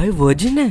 भाई वर्जिन है।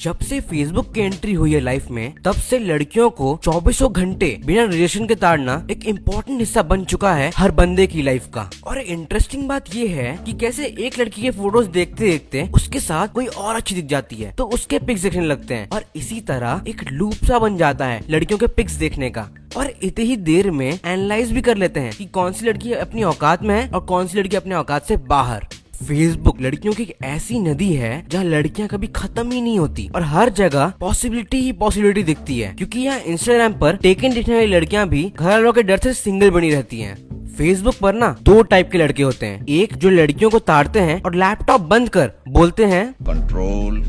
जब से फेसबुक की एंट्री हुई है लाइफ में, तब से लड़कियों को 24 घंटे बिना रिलेशन के ताड़ना एक इम्पोर्टेंट हिस्सा बन चुका है हर बंदे की लाइफ का। और इंटरेस्टिंग बात ये है कि कैसे एक लड़की के फोटोज देखते देखते उसके साथ कोई और अच्छी दिख जाती है तो उसके पिक्स देखने लगते हैं, और इसी तरह एक लूप सा बन जाता है लड़कियों के पिक्स देखने का। और इतनी ही देर में एनालाइज भी कर लेते हैं कि कौन सी लड़की अपनी औकात में है और कौन सी लड़की अपने औकात से बाहर। फेसबुक लड़कियों की एक ऐसी नदी है जहाँ लड़कियां कभी खत्म ही नहीं होती और हर जगह पॉसिबिलिटी ही पॉसिबिलिटी दिखती है, क्योंकि यहाँ इंस्टाग्राम पर टेकन दिखने वाली लड़कियां भी घर वालों के डर से सिंगल बनी रहती हैं। फेसबुक पर ना दो टाइप के लड़के होते हैं, एक जो लड़कियों को ताड़ते हैं और लैपटॉप बंद कर बोलते हैं कंट्रोल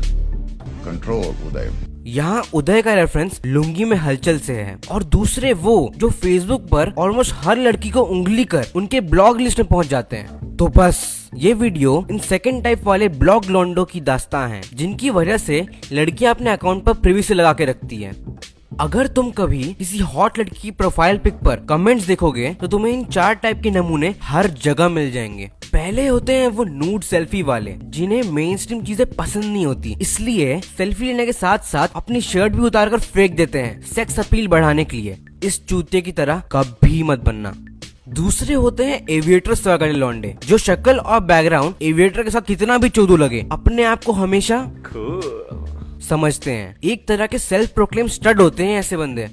कंट्रोल उदय। यहाँ उदय का रेफरेंस लुंगी में हलचल से है। और दूसरे वो जो फेसबुक पर ऑलमोस्ट हर लड़की को उंगली कर उनके ब्लॉग लिस्ट में पहुंच जाते हैं। तो बस ये वीडियो इन सेकंड टाइप वाले ब्लॉग लॉन्डो की दास्तां है, जिनकी वजह से लड़कियां अपने अकाउंट पर प्रिवेसी लगा के रखती है। अगर तुम कभी किसी हॉट लड़की की प्रोफाइल पिक पर कमेंट्स देखोगे तो तुम्हें इन 4 टाइप के नमूने हर जगह मिल जाएंगे। पहले होते हैं वो नूड सेल्फी वाले, जिन्हें मेन स्ट्रीम चीजें पसंद नहीं होती, इसलिए सेल्फी लेने के साथ साथ अपनी शर्ट भी उतार कर फेंक देते हैं सेक्स अपील बढ़ाने के लिए। इस चूते की तरह कभी मत बनना। दूसरे होते हैं एविएटर स्टाइल वाले लौंडे, जो शक्ल और बैकग्राउंड एविएटर के साथ कितना भी चोदू लगे अपने आप को हमेशा समझते हैं। एक तरह के सेल्फ प्रोक्लेम स्टड होते हैं ऐसे बंदे।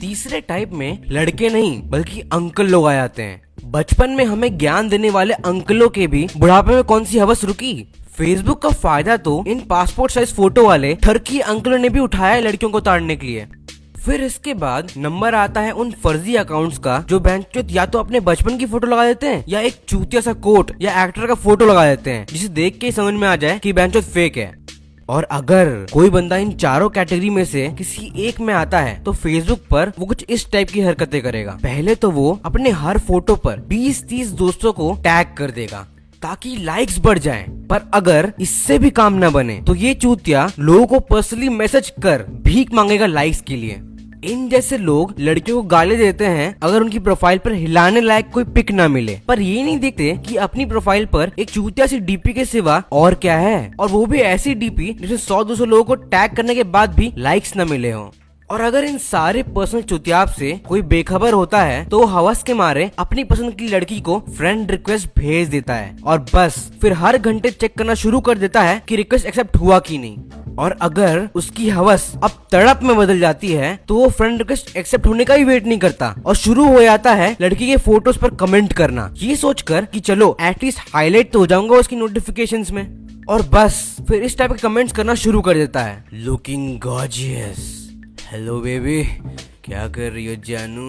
तीसरे टाइप में लड़के नहीं बल्कि अंकल लोग आ जाते हैं। बचपन में हमें ज्ञान देने वाले अंकलों के भी बुढ़ापे में कौन सी हवस रुकी। फेसबुक का फायदा तो इन पासपोर्ट साइज फोटो वाले ठरकी अंकलों ने भी उठाया है लड़कियों को ताड़ने के लिए। फिर इसके बाद नंबर आता है उन फर्जी अकाउंट्स का जो बेंचोत या तो अपने बचपन की फोटो लगा देते हैं या एक चूतिया सा कोट या एक्टर का फोटो लगा देते हैं, जिसे देख के समझ में आ जाए कि बेंचोत फेक है। और अगर कोई बंदा इन चारों कैटेगरी में से किसी एक में आता है तो फेसबुक पर वो कुछ इस टाइप की हरकतें करेगा। पहले तो वो अपने हर फोटो पर 20-30 दोस्तों को टैग कर देगा ताकि लाइक्स बढ़ जाएं। पर अगर इससे भी काम न बने तो ये चूतिया लोगों को पर्सनली मैसेज कर भीख मांगेगा लाइक्स के लिए। इन जैसे लोग लड़कियों को गाली देते हैं अगर उनकी प्रोफाइल पर हिलाने लायक कोई पिक ना मिले, पर ये नहीं देखते कि अपनी प्रोफाइल पर एक चूतिया सी डीपी के सिवा और क्या है, और वो भी ऐसी डीपी जिसे 100-200 लोगों को टैग करने के बाद भी लाइक्स न मिले हों। और अगर इन सारे पर्सनल चुतियाब से कोई बेखबर होता है तो वो हवस के मारे अपनी पसंद की लड़की को फ्रेंड रिक्वेस्ट भेज देता है और बस फिर हर घंटे चेक करना शुरू कर देता है कि रिक्वेस्ट एक्सेप्ट हुआ कि नहीं। और अगर उसकी हवस अब तड़प में बदल जाती है तो वो फ्रेंड रिक्वेस्ट एक्सेप्ट होने का ही वेट नहीं करता और शुरू हो जाता है लड़की के फोटोज पर कमेंट करना, ये सोचकर कि चलो एटलीस्ट हाईलाइट तो हो जाऊंगा उसकी नोटिफिकेशंस में। और बस फिर इस टाइप के कमेंट्स करना शुरू कर देता है। लुकिंग गॉर्जियस, हेलो बेबी, क्या कर रही हो जानू,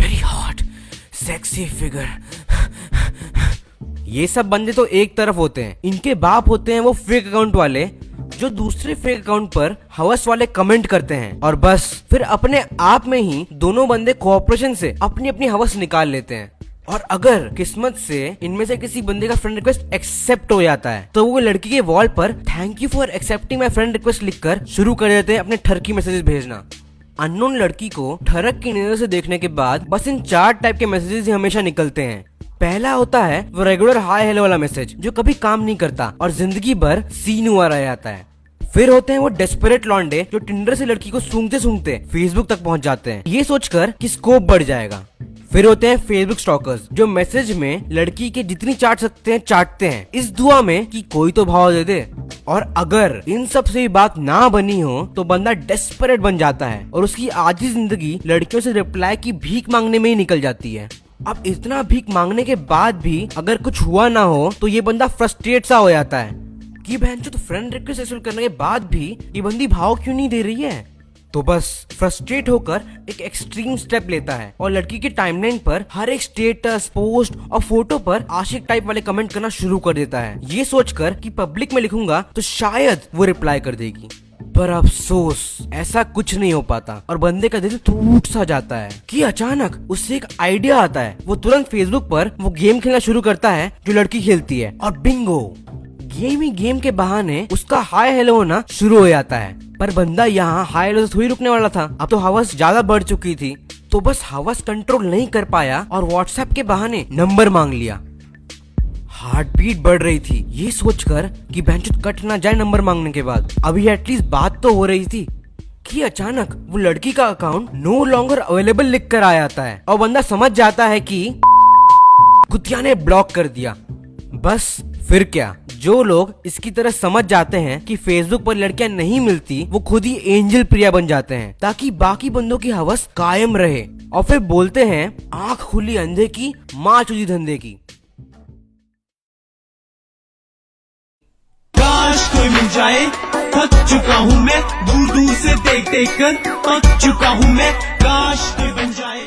वेरी हॉट सेक्सी फिगर। ये सब बंदे तो एक तरफ होते हैं, इनके बाप होते हैं वो फेक अकाउंट वाले जो दूसरे फेक अकाउंट पर हवस वाले कमेंट करते हैं और बस फिर अपने आप में ही दोनों बंदे कोऑपरेशन से अपनी अपनी हवस निकाल लेते हैं। और अगर किस्मत से इनमें से किसी बंदे का फ्रेंड रिक्वेस्ट एक्सेप्ट हो जाता है तो वो लड़की के वॉल पर thank you for accepting my friend request लिखकर शुरू कर देते हैं अपने ठरकी मैसेजेस भेजना। अननोन लड़की को ठरक की नजर से देखने के बाद बस इन 4 टाइप के मैसेजेस ही हमेशा निकलते हैं। पहला होता है वो रेगुलर हाय हेलो वाला मैसेज जो कभी काम नहीं करता और जिंदगी भर सीन हुआ रह जाता है। फिर होते हैं वो डेस्परेट लॉन्डे जो टिंडर से लड़की को सूंघते सूंघते फेसबुक तक पहुंच जाते हैं, ये सोचकर कि स्कोप बढ़ जाएगा। फिर होते हैं फेसबुक स्टॉकर्स जो मैसेज में लड़की के जितनी चाट सकते हैं चाटते हैं, इस दुआ में कि कोई तो भाव दे दे। और अगर इन सब से भी बात ना बनी हो तो बंदा डेस्परेट बन जाता है और उसकी आधी जिंदगी लड़कियों से रिप्लाई की भीख मांगने में ही निकल जाती है। अब इतना भीख मांगने के बाद भी अगर कुछ हुआ ना हो तो ये बंदा फ्रस्ट्रेट सा हो जाता है कि बहनचोद तो फ्रेंड रिक्वेस्ट एक्सेप्ट करने के बाद भी ये बंदी भाव क्यों नहीं दे रही है। तो बस फ्रस्ट्रेट होकर एक एक्सट्रीम स्टेप लेता है और लड़की के टाइमलाइन पर हर एक स्टेटस पोस्ट और फोटो पर आशिक टाइप वाले कमेंट करना शुरू कर देता है, ये सोचकर कि पब्लिक में लिखूंगा तो शायद वो रिप्लाई कर देगी। पर अफसोस ऐसा कुछ नहीं हो पाता और बंदे का दिल टूट सा जाता है कि अचानक उससे एक आइडिया आता है। वो तुरंत फेसबुक पर वो गेम खेलना शुरू करता है जो लड़की खेलती है और बिंगो गेम के बहाने उसका हाय हेलो होना शुरू हो जाता है। पर बंदा यहाँ हाय हेलो से थोड़ी रुकने वाला था, अब तो हवस ज्यादा बढ़ चुकी थी तो बस हवस कंट्रोल नहीं कर पाया और व्हाट्सएप के बहाने नंबर मांग लिया। हार्ट बीट बढ़ रही थी ये सोचकर कि बेंचुत कट ना जाए नंबर मांगने के बाद। अभी एटलीस्ट बात तो हो रही थी कि अचानक वो लड़की का अकाउंट नो लॉन्गर अवेलेबल लिख कर आ जाता है और बंदा समझ जाता है कि कुतिया ने ब्लॉक कर दिया। बस फिर क्या, जो लोग इसकी तरह समझ जाते हैं कि फेसबुक पर लड़कियां नहीं मिलती, वो खुद ही एंजल प्रिया बन जाते हैं ताकि बाकी बंदों की हवस कायम रहे, और फिर बोलते हैं आंख खुली अंधे की माँ चुदी धंधे की। काश कोई मिल जाए, थक चुका हूँ मैं, दूर दूर से देख देख कर पक चुका हूँ मैं, काश कोई बन जाए।